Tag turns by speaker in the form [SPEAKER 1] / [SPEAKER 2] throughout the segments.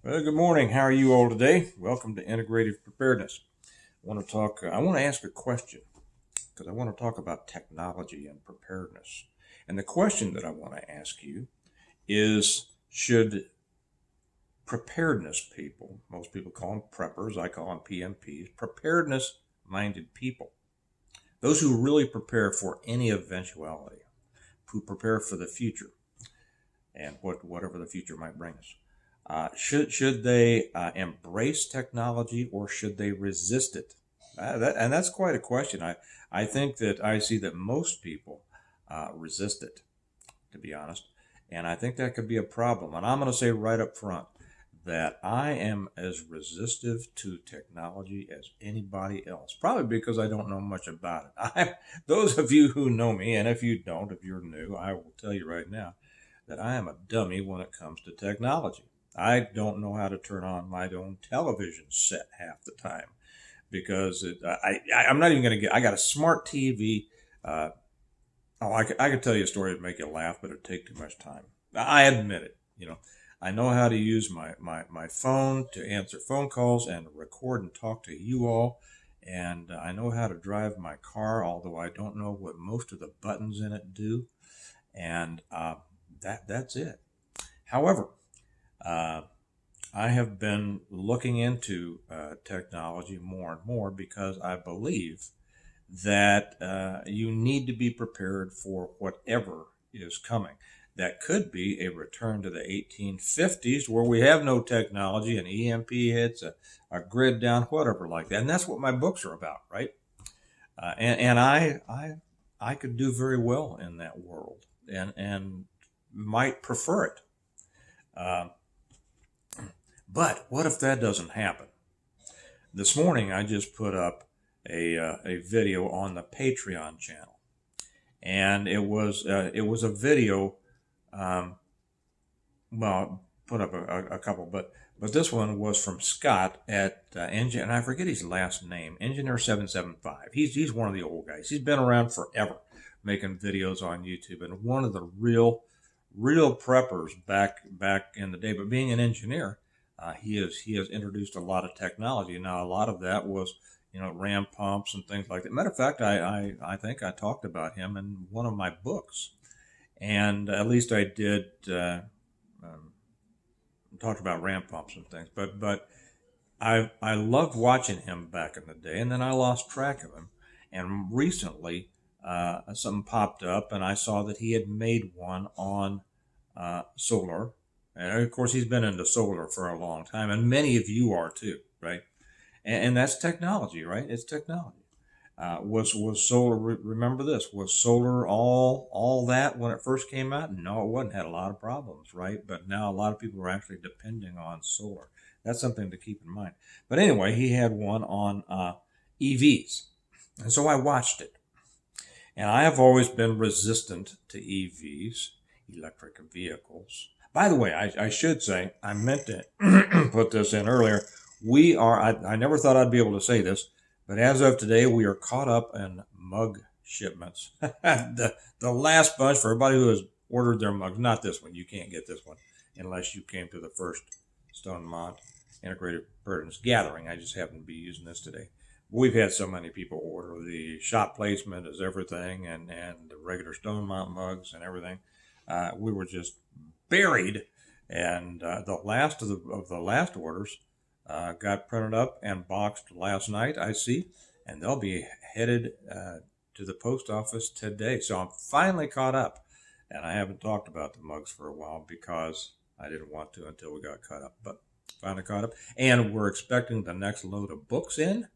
[SPEAKER 1] Well, good morning. How are you all today? Welcome to Integrative Preparedness. I want to ask a question because I want to talk about technology and preparedness. And the question that I want to ask you is, should preparedness people, most people call them preppers, I call them PMPs, preparedness minded people, those who really prepare for any eventuality, who prepare for the future and whatever the future might bring us. Should they embrace technology or should they resist it? And that's quite a question. I think that I see that most people resist it, to be honest, and I think that could be a problem. And I'm going to say right up front that I am as resistive to technology as anybody else, probably because I don't know much about it. Those of you who know me, and if you don't, if you're new, I will tell you right now that I am a dummy when it comes to technology. I don't know how to turn on my own television set half the time because I'm not even going to I got a smart TV. Uh, I could tell you a story that'd make you laugh, but it'd take too much time. I admit it. I know how to use my phone to answer phone calls and record and talk to you all. And I know how to drive my car, although I don't know what most of the buttons in it do. And that's it. However, uh, I have been looking into technology more and more because I believe that you need to be prepared for whatever is coming. That could be a return to the 1850s where we have no technology, an EMP hits, a grid down, whatever like that. And that's what my books are about, right? And I could do very well in that world and might prefer it. Uh, but what if that doesn't happen? This morning, I just put up a video on the Patreon channel, and it was a video. Um, well, put up a couple, but this one was from Scott at Engine, and I forget his last name, Engineer 775. He's one of the old guys. He's been around forever, making videos on YouTube, and one of the real preppers back in the day. But being an engineer, he has introduced a lot of technology. Now a lot of that was ram pumps and things like that. Matter of fact, I think I talked about him in one of my books, and at least I did um, talked about ram pumps and things. But I loved watching him back in the day, and then I lost track of him. And recently, something popped up, and I saw that he had made one on solar. And of course, he's been into solar for a long time, and many of you are too, right? And that's technology, right? It's technology. Was solar? Remember this? Was solar all that when it first came out? No, it wasn't. Had a lot of problems, right? But now a lot of people are actually depending on solar. That's something to keep in mind. But anyway, he had one on EVs, and so I watched it. And I have always been resistant to EVs, electric vehicles. By the way, I should say, I meant to put this in earlier. I never thought I'd be able to say this, but as of today, we are caught up in mug shipments. The last bunch for everybody who has ordered their mugs, not this one, you can't get this one unless you came to the first Stone Mont Integrated Preparedness Gathering. I just happen to be using this today. We've had so many people order. The shop placement is everything, and the regular Stone Mont mugs and everything. We were just buried, and the last of the last orders got printed up and boxed last night, I see, and they'll be headed to the post office today. So I'm finally caught up, and I haven't talked about the mugs for a while because I didn't want to until we got caught up, but finally caught up. And we're expecting the next load of books in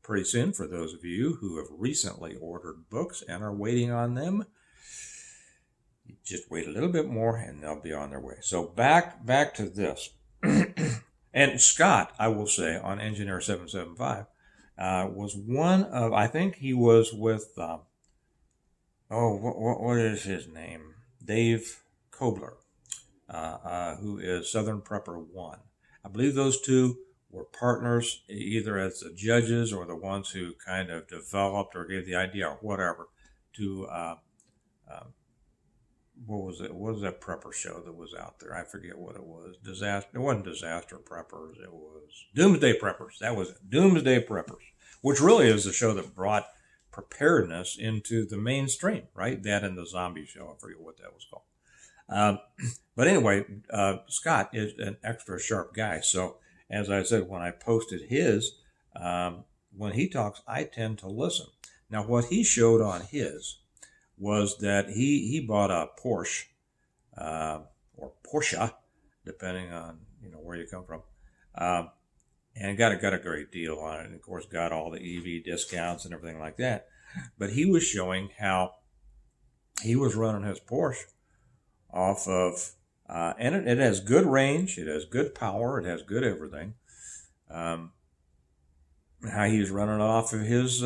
[SPEAKER 1] pretty soon for those of you who have recently ordered books and are waiting on them. Just wait a little bit more and they'll be on their way. So back to this. And Scott, I will say, on Engineer 775, was one of, I think he was with, what is his name? Dave Kobler, who is Southern Prepper 1. I believe those two were partners, either as the judges or the ones who kind of developed or gave the idea or whatever to what was it? What was that prepper show that was out there? I forget what it was. Disaster. It wasn't Disaster Preppers. It was Doomsday Preppers. That was it. Doomsday Preppers, which really is the show that brought preparedness into the mainstream, right? That and the zombie show. I forget what that was called. Um, but anyway, Scott is an extra sharp guy. So as I said, when I posted his, when he talks, I tend to listen. Now, what he showed on his was that he bought a Porsche or Porsche, depending on where you come from, um, and got a great deal on it. And of course, got all the EV discounts and everything like that. But he was showing how he was running his Porsche off of, and it has good range, it has good power, it has good everything. Um, how he's running off of his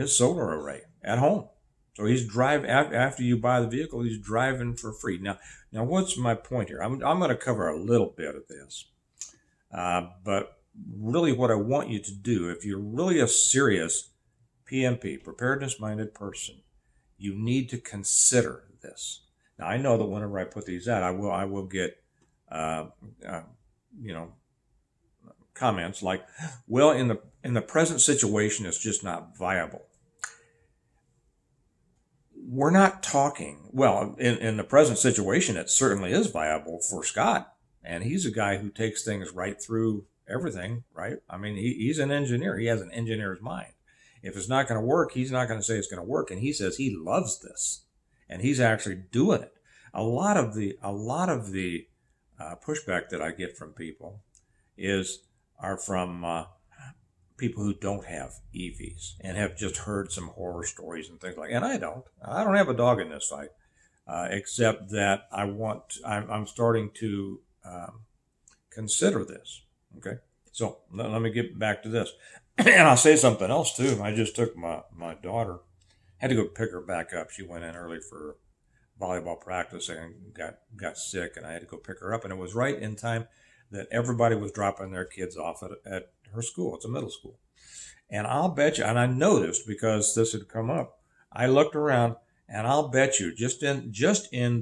[SPEAKER 1] solar array at home. So he's after you buy the vehicle, he's driving for free. Now what's my point here? I'm going to cover a little bit of this, but really, what I want you to do, if you're really a serious PMP, preparedness-minded person, you need to consider this. Now, I know that whenever I put these out, I will get, you know, comments like, "Well, in the present situation, it's just not viable." We're not talking. Well, in the present situation, it certainly is viable for Scott, and he's a guy who takes things right through everything. Right? I mean, he's an engineer. He has an engineer's mind. If it's not going to work, he's not going to say it's going to work, and he says he loves this, and he's actually doing it. A lot of the pushback that I get from people are from people who don't have EVs and have just heard some horror stories and things like. And I don't have a dog in this fight, except that I'm starting to consider this. Okay, so let me get back to this, and I'll say something else too. I just took my daughter, had to go pick her back up. She went in early for volleyball practice and got sick, and I had to go pick her up, and it was right in time that everybody was dropping their kids off at her school. It's a middle school. And I'll bet you, and I noticed because this had come up, I looked around, and I'll bet you just in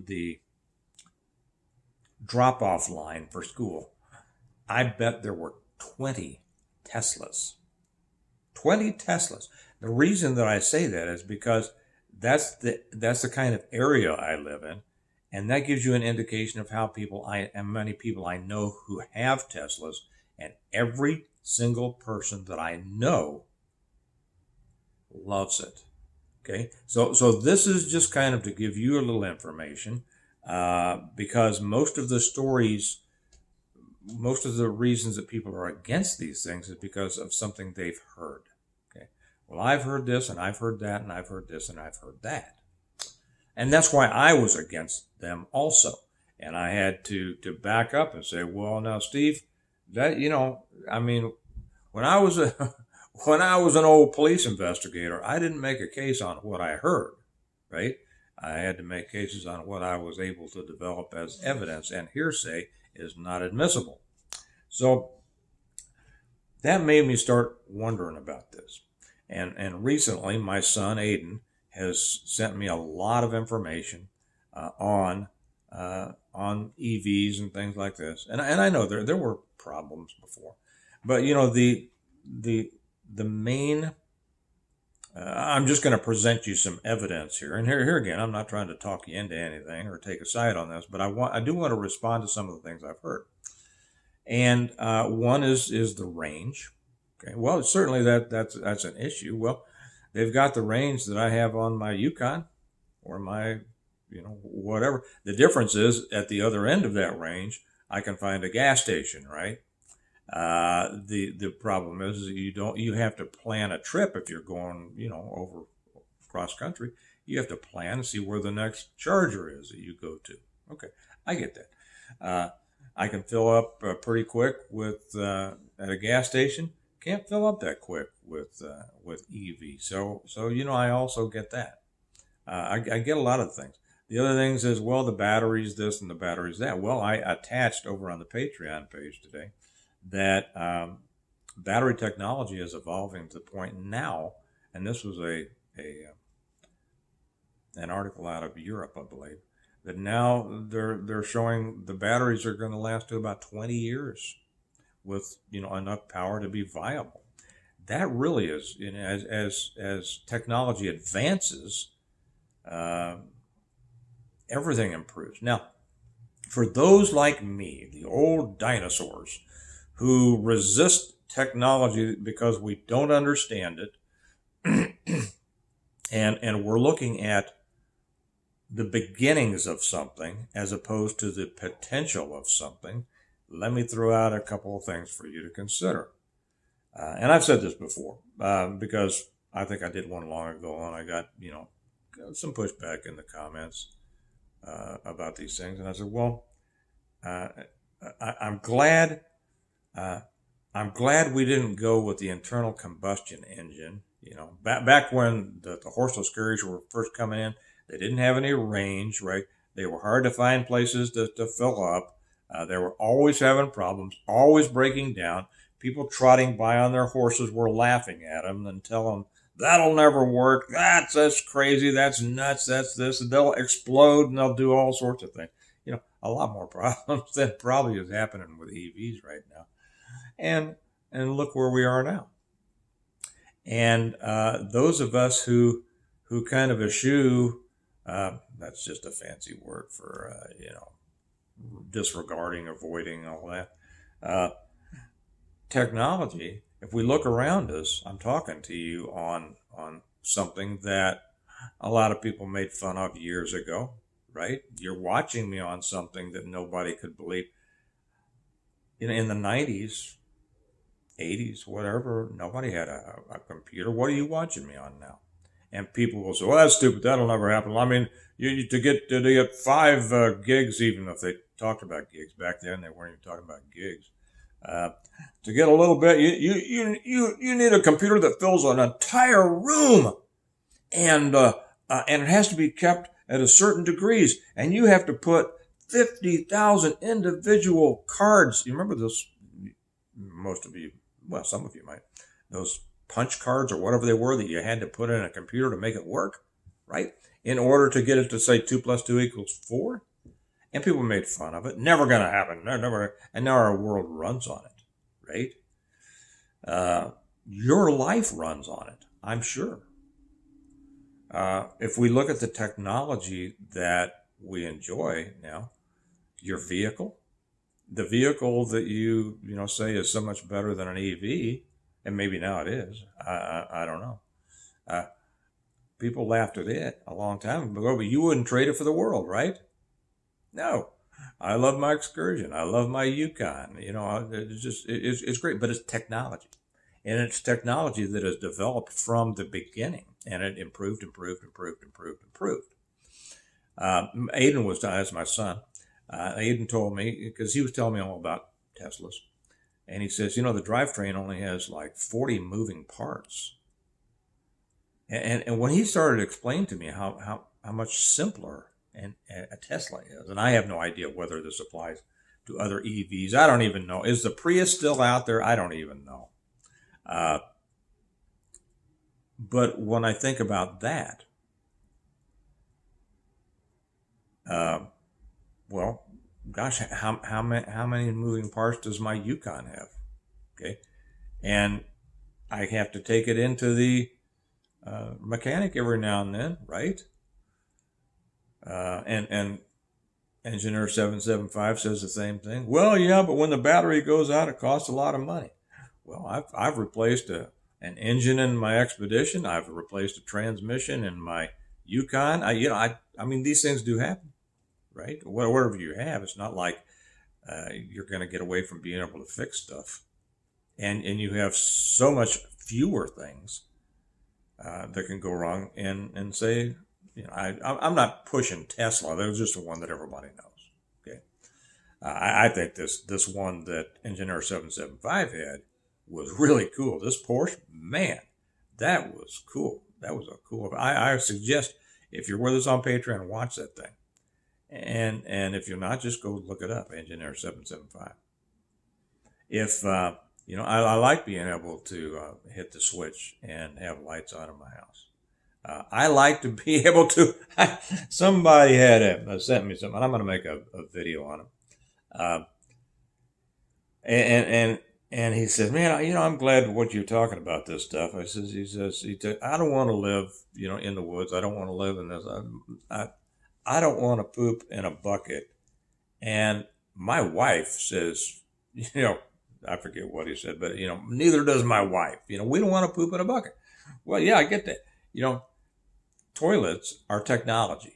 [SPEAKER 1] the drop-off line for school, I bet there were 20 Teslas. 20 Teslas. The reason that I say that is because that's the kind of area I live in, and that gives you an indication of how many people I know who have Teslas, and every single person that I know loves it. Okay, so this is just kind of to give you a little information, because most of the reasons that people are against these things is because of something they've heard. Okay, well, I've heard this, and I've heard that, and I've heard this, and I've heard that. And that's why I was against them also. And I had to back up and say, well, now, Steve, that, I mean, when I was an old police investigator, I didn't make a case on what I heard, right? I had to make cases on what I was able to develop as evidence, and hearsay is not admissible. So that made me start wondering about this. And recently, my son, Aiden, has sent me a lot of information on EVs and things like this. And I know there were problems before, but the main I'm just going to present you some evidence here. And here again, I'm not trying to talk you into anything or take a side on this, but I do want to respond to some of the things I've heard. And one is the range. Okay, well, certainly that's an issue. Well, they've got the range that I have on my Yukon or my, whatever. The difference is at the other end of that range, I can find a gas station, right? The problem is you have to plan a trip if you're going, over cross country. You have to plan and see where the next charger is that you go to. Okay, I get that. I can fill up pretty quick with at a gas station. Can't fill up that quick with EV. So I also get that. I get a lot of things. The other things is, well, the battery's this and the battery's that. Well, I attached over on the Patreon page today that battery technology is evolving to the point now, and this was an article out of Europe, I believe, that now they're showing the batteries are going to last to about 20 years with enough power to be viable. That really is, as technology advances, uh, everything improves. Now, for those like me, the old dinosaurs who resist technology because we don't understand it, and we're looking at the beginnings of something as opposed to the potential of something, let me throw out a couple of things for you to consider. And I've said this before because I think I did one long ago, and I got some pushback in the comments about these things, and I said, well, uh, I'm glad. I'm glad we didn't go with the internal combustion engine. Back when the horseless carriages were first coming in, they didn't have any range, right? They were hard to find places to fill up. They were always having problems, always breaking down. People trotting by on their horses were laughing at them and telling them, that'll never work. That's crazy. That's nuts. That's this. And they'll explode and they'll do all sorts of things. A lot more problems than probably is happening with EVs right now. And look where we are now. And those of us who kind of eschew, that's just a fancy word for disregarding, avoiding all that technology. If we look around us, I'm talking to you on something that a lot of people made fun of years ago, right? You're watching me on something that nobody could believe. In the 90s, 80s, whatever, nobody had a computer. What are you watching me on now? And people will say, well, that's stupid. That'll never happen. I mean, to get 5 gigs, even if they talked about gigs back then, they weren't even talking about gigs. To get a little bit, you need a computer that fills an entire room, and it has to be kept at a certain degrees, and you have to put 50,000 individual cards. You remember those? Most of you, well, some of you might, those punch cards or whatever they were that you had to put in a computer to make it work, right? In order to get it to say 2 + 2 = 4. And people made fun of it. Never going to happen. Never. And now our world runs on it, right? Your life runs on it, I'm sure. If we look at the technology that we enjoy now, your vehicle, the vehicle that you say is so much better than an EV, and maybe now it is. I don't know. People laughed at it a long time ago, but you wouldn't trade it for the world, right? No. I love my Excursion. I love my Yukon. It's great, but it's technology. And it's technology that has developed from the beginning, and it improved. Aiden was, as my son, Aiden told me, because he was telling me all about Teslas, and he says, the drivetrain only has like 40 moving parts. And when he started explaining to me how much simpler a Tesla is, and I have no idea whether this applies to other EVs. I don't even know. Is the Prius still out there? I don't even know. But when I think about that, well, gosh, how many moving parts does my Yukon have? Okay, and I have to take it into the mechanic every now and then, right? And Engineer 775 says the same thing. Well, yeah, but when the battery goes out, it costs a lot of money. Well, I've replaced an engine in my Expedition. I've replaced a transmission in my Yukon. I mean, these things do happen, right? Whatever you have, it's not like you're going to get away from being able to fix stuff. And you have so much fewer things that can go wrong. And say, I'm not pushing Tesla. That was just the one that everybody knows. Okay, I think this one that Engineer 775 had was really cool. This Porsche, man, that was cool. That was a cool. I suggest if you're with us on Patreon, watch that thing. And if you're not, just go look it up, Engineer 775. If I like being able to hit the switch and have lights on in my house. I like to be able to. Somebody had sent me something. I'm going to make a video on it. Uh, and and and he says, "Man, I'm glad what you're talking about this stuff." I don't want to live, in the woods. I don't want to live in this. I don't want to poop in a bucket. And my wife says, I forget what he said, but neither does my wife. We don't want to poop in a bucket. Well, yeah, I get that. Toilets are technology.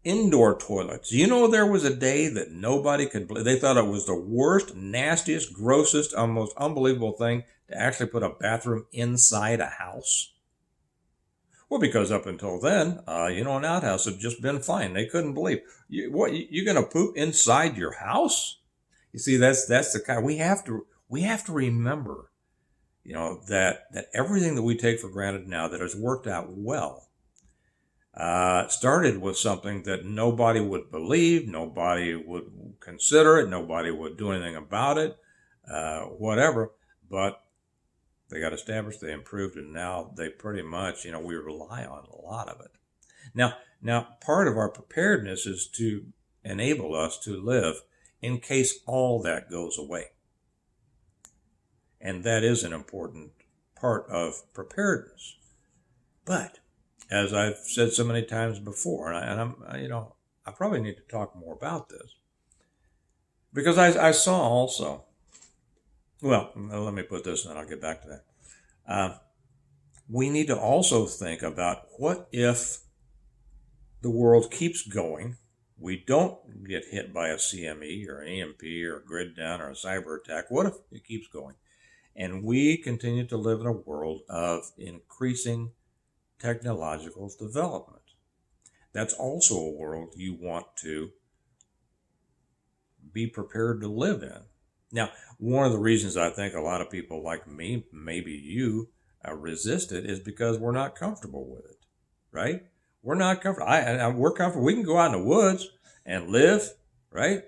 [SPEAKER 1] Indoor toilets. There was a day that nobody could believe. They thought it was the worst, nastiest, grossest, most unbelievable thing to actually put a bathroom inside a house. Well, because up until then, an outhouse had just been fine. They couldn't believe you're going to poop inside your house. You see, that's the kind we have to remember, that everything that we take for granted now that has worked out well started with something that nobody would believe, nobody would consider it, nobody would do anything about it, whatever. But they got established, they improved, and now they pretty much, we rely on a lot of it. Now, part of our preparedness is to enable us to live in case all that goes away. And that is an important part of preparedness. But as I've said so many times before, I probably need to talk more about this, because I saw also, well, let me put this and then I'll get back to that. We need to also think about, what if the world keeps going, we don't get hit by a CME or an EMP or a grid down or a cyber attack. What if it keeps going and we continue to live in a world of increasing technological development? That's also a world you want to be prepared to live in. Now, one of the reasons I think a lot of people like me, maybe you, resist it is because we're not comfortable with it, right? We're not comfortable. We're comfortable. We can go out in the woods and live, right?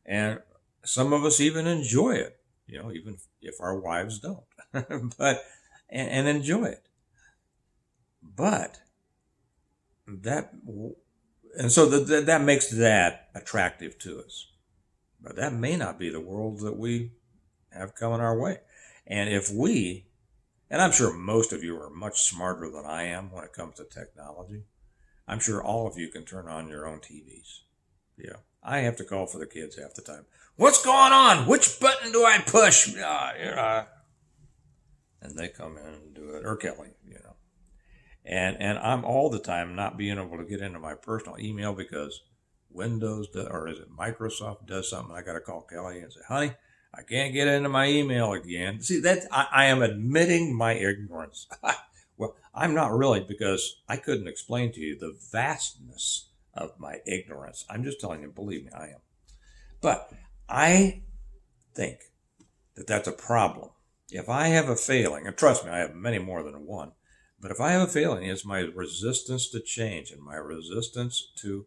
[SPEAKER 1] And some of us even enjoy it, even if our wives don't, but and enjoy it. But so that makes that attractive to us. But that may not be the world that we have coming our way. And and I'm sure most of you are much smarter than I am when it comes to technology. I'm sure all of you can turn on your own TVs. Yeah, I have to call for the kids half the time. What's going on? Which button do I push? And they come in and do it, or Kelly, And I'm all the time not being able to get into my personal email because Windows or is it Microsoft does something. I got to call Kelly and say, honey, I can't get into my email again. See, I am admitting my ignorance. Well, I'm not really, because I couldn't explain to you the vastness of my ignorance. I'm just telling you, believe me, I am. But I think that that's a problem. If I have a failing, and trust me, I have many more than one, but if I have a failing, it's my resistance to change and my resistance to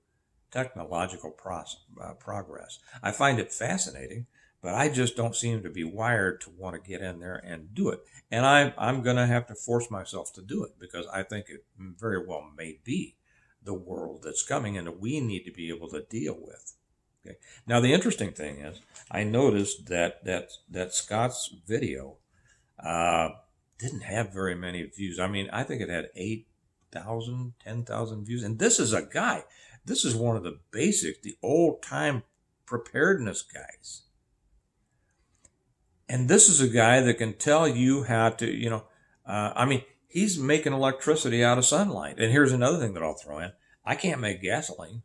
[SPEAKER 1] technological progress. I find it fascinating, but I just don't seem to be wired to want to get in there and do it. And I'm going to have to force myself to do it, because I think it very well may be the world that's coming and that we need to be able to deal with. Okay. Now, the interesting thing is, I noticed that Scott's video didn't have very many views. I mean, I think it had 8,000, 10,000 views. And this is a guy. This is one of the basics, the old-time preparedness guys. And this is a guy that can tell you how to, he's making electricity out of sunlight. And here's another thing that I'll throw in. I can't make gasoline.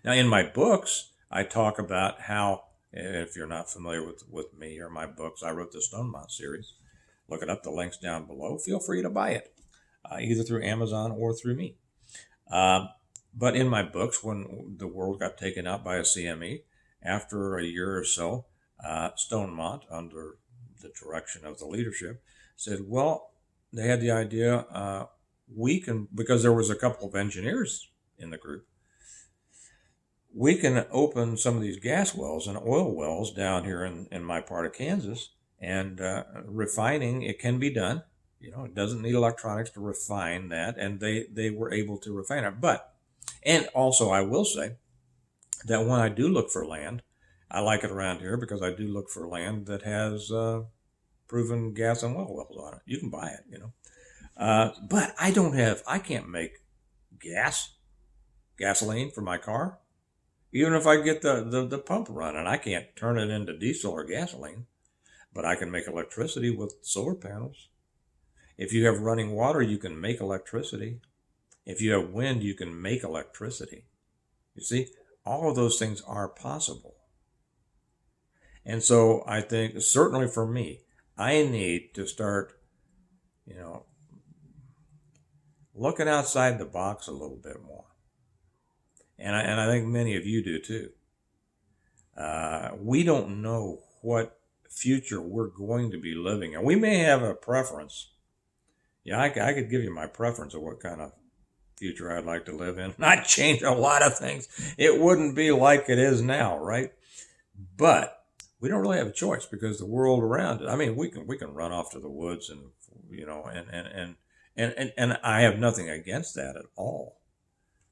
[SPEAKER 1] Now, in my books, I talk about how, if you're not familiar with me or my books, I wrote the Stonemont series. Look it up, the link's down below. Feel free to buy it, either through Amazon or through me. But in my books, when the world got taken out by a CME, after a year or so, Stonemont, under the direction of the leadership, said, well, they had the idea, we can, because there was a couple of engineers in the group, we can open some of these gas wells and oil wells down here in my part of Kansas, and refining, it can be done. It doesn't need electronics to refine that, and they were able to refine it. But, and also I will say that when I do look for land, I like it around here because I do look for land that has proven gas and well wells on it. You can buy it. But I can't make gasoline for my car. Even if I get the pump running, I can't turn it into diesel or gasoline, but I can make electricity with solar panels. If you have running water, you can make electricity. If you have wind, you can make electricity. You see, all of those things are possible. And so I think, certainly for me, I need to start, looking outside the box a little bit more. And I think many of you do too. We don't know what future we're going to be living in. We may have a preference. Yeah, I could give you my preference of what kind of future I'd like to live in. I'd change a lot of things. It wouldn't be like it is now, right? But we don't really have a choice because the world around it. I mean, we can run off to the woods and and I have nothing against that at all.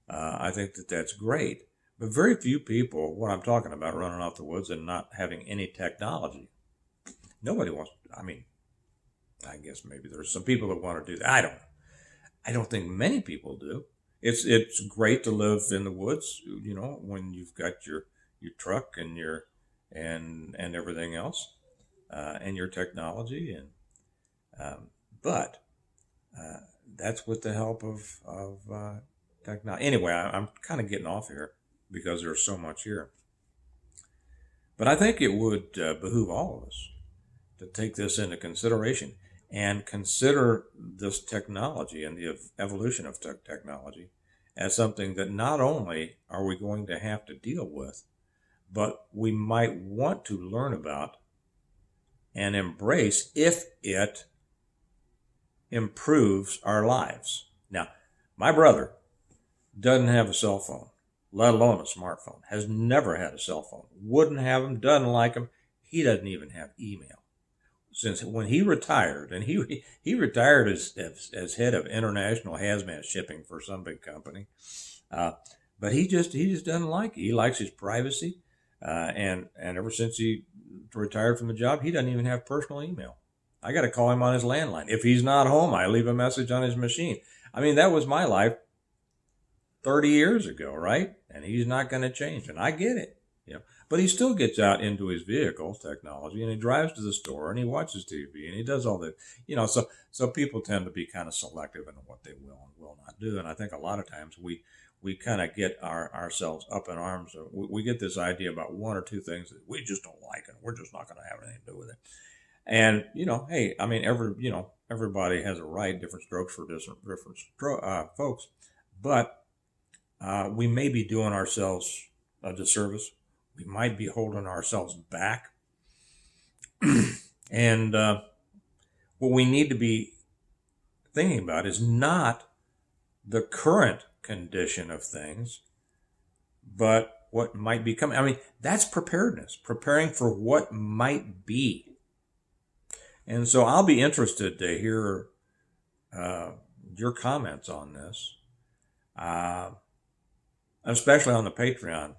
[SPEAKER 1] I think that that's great. But very few people, what I'm talking about, running off the woods and not having any technology. Nobody wants, I guess maybe there's some people that want to do that. I don't think many people do. It's great to live in the woods, when you've got your truck and and everything else, and your technology, but that's with the help of technology. Anyway, I'm kind of getting off here because there's so much here. But I think it would behoove all of us to take this into consideration and consider this technology and the evolution of technology as something that not only are we going to have to deal with, but we might want to learn about and embrace if it improves our lives. Now, my brother doesn't have a cell phone, let alone a smartphone, has never had a cell phone, wouldn't have them, doesn't like them. He doesn't even have email. Since when he retired, and he retired as head of international hazmat shipping for some big company, but he just doesn't like it. He likes his privacy, and ever since he retired from the job, he doesn't even have personal email. I got to call him on his landline. If he's not home, I leave a message on his machine. That was my life 30 years ago, right? And he's not going to change, and I get it. But he still gets out into his vehicle technology, and he drives to the store, and he watches TV, and he does all that. So people tend to be kind of selective in what they will and will not do. And I think a lot of times we kind of get ourselves up in arms. We get this idea about one or two things that we just don't like, and we're just not going to have anything to do with it. And hey, everybody has a right, different strokes for different folks, but we may be doing ourselves a disservice. We might be holding ourselves back. And what we need to be thinking about is not the current condition of things, but what might be coming. That's preparedness, preparing for what might be. And so I'll be interested to hear your comments on this, especially on the Patreon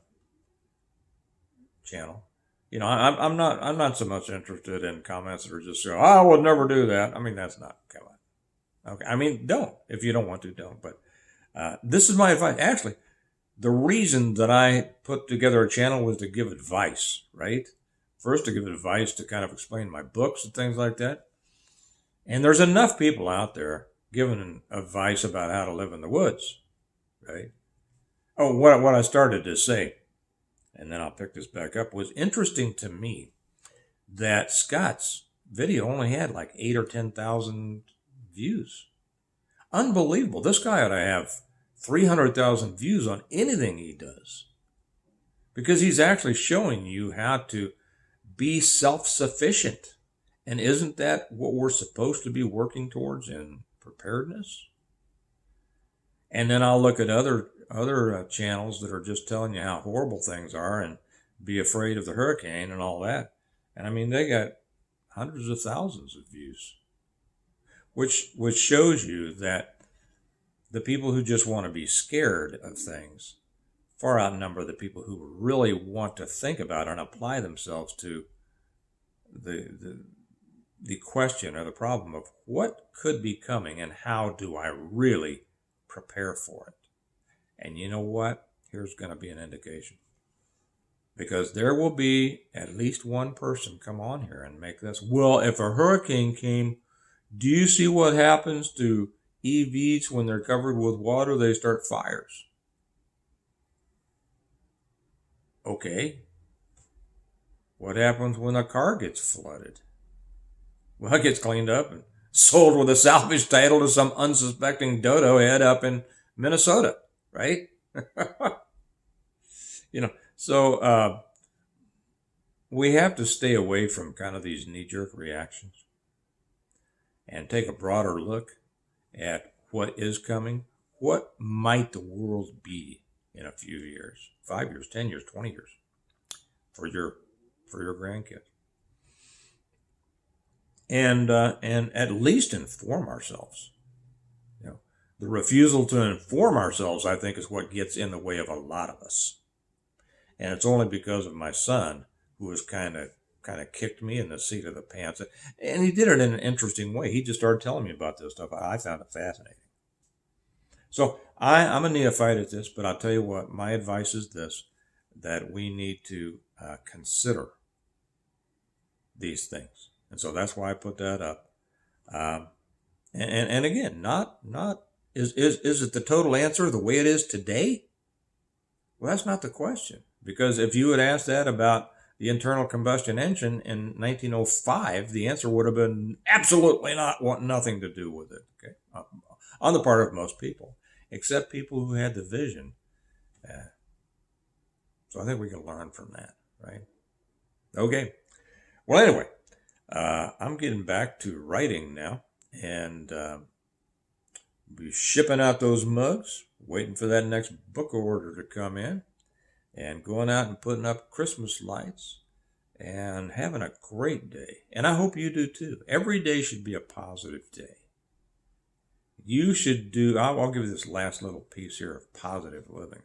[SPEAKER 1] channel. I'm not so much interested in comments that are just so, I would never do that. That's not, come on. Okay. Don't. If you don't want to, don't. But this is my advice. Actually, the reason that I put together a channel was to give advice, right? First, to give advice to kind of explain my books and things like that. And there's enough people out there giving advice about how to live in the woods, right? Oh, what I started to say, and then I'll pick this back up, was interesting to me that Scott's video only had like 8,000 or 10,000 views. Unbelievable. This guy ought to have 300,000 views on anything he does, because he's actually showing you how to be self-sufficient. And isn't that what we're supposed to be working towards in preparedness? And then I'll look at other channels that are just telling you how horrible things are and be afraid of the hurricane and all that. And they got hundreds of thousands of views. which shows you that the people who just want to be scared of things far outnumber the people who really want to think about and apply themselves to the question or the problem of what could be coming and how do I really prepare for it. And you know what? Here's going to be an indication. Because there will be at least one person come on here and make this. Well, if a hurricane came, do you see what happens to EVs when they're covered with water? They start fires. Okay. What happens when a car gets flooded? Well, it gets cleaned up and sold with a salvage title to some unsuspecting dodo head up in Minnesota, right? So we have to stay away from kind of these knee-jerk reactions and take a broader look at what is coming. What might the world be in a few years, 5 years, 10 years, 20 years, for your grandkids? And at least inform ourselves. The refusal to inform ourselves, I think, is what gets in the way of a lot of us. And it's only because of my son, who has kind of kicked me in the seat of the pants. And he did it in an interesting way. He just started telling me about this stuff. I found it fascinating. So I'm a neophyte at this, but I'll tell you what, my advice is this, that we need to consider these things. And so that's why I put that up. And again, not is it the total answer the way it is today? Well, that's not the question. Because if you had asked that about the internal combustion engine in 1905, the answer would have been absolutely not, want nothing to do with it. Okay, on the part of most people, except people who had the vision. So I think we can learn from that, right? Okay. Well, anyway, I'm getting back to writing now, and be shipping out those mugs, waiting for that next book order to come in, and going out and putting up Christmas lights and having a great day. And I hope you do too. Every day should be a positive day. You should do, I'll give you this last little piece here of positive living.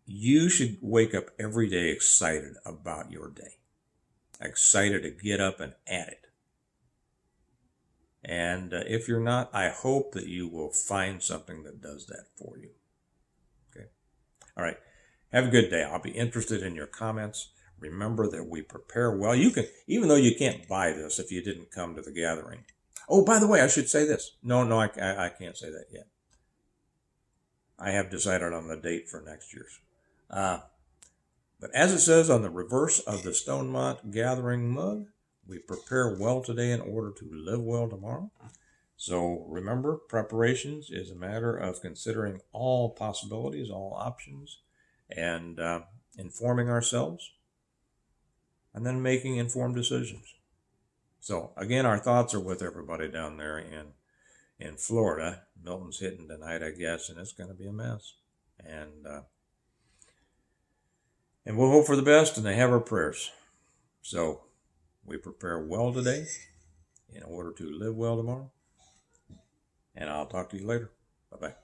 [SPEAKER 1] You should wake up every day excited about your day. Excited to get up and at it. And if you're not, I hope that you will find something that does that for you. Okay. All right. Have a good day. I'll be interested in your comments. Remember that we prepare well. You can, even though you can't buy this if you didn't come to the gathering. Oh, by the way, I should say this. No, I can't say that yet. I have decided on the date for next year's. But as it says on the reverse of the Stonemont Gathering mug, we prepare well today in order to live well tomorrow. So remember, preparations is a matter of considering all possibilities, all options, and informing ourselves, and then making informed decisions. So again, our thoughts are with everybody down there in Florida. Milton's hitting tonight, I guess, and it's going to be a mess. And we'll hope for the best, and they have our prayers. So we prepare well today in order to live well tomorrow. And I'll talk to you later. Bye-bye.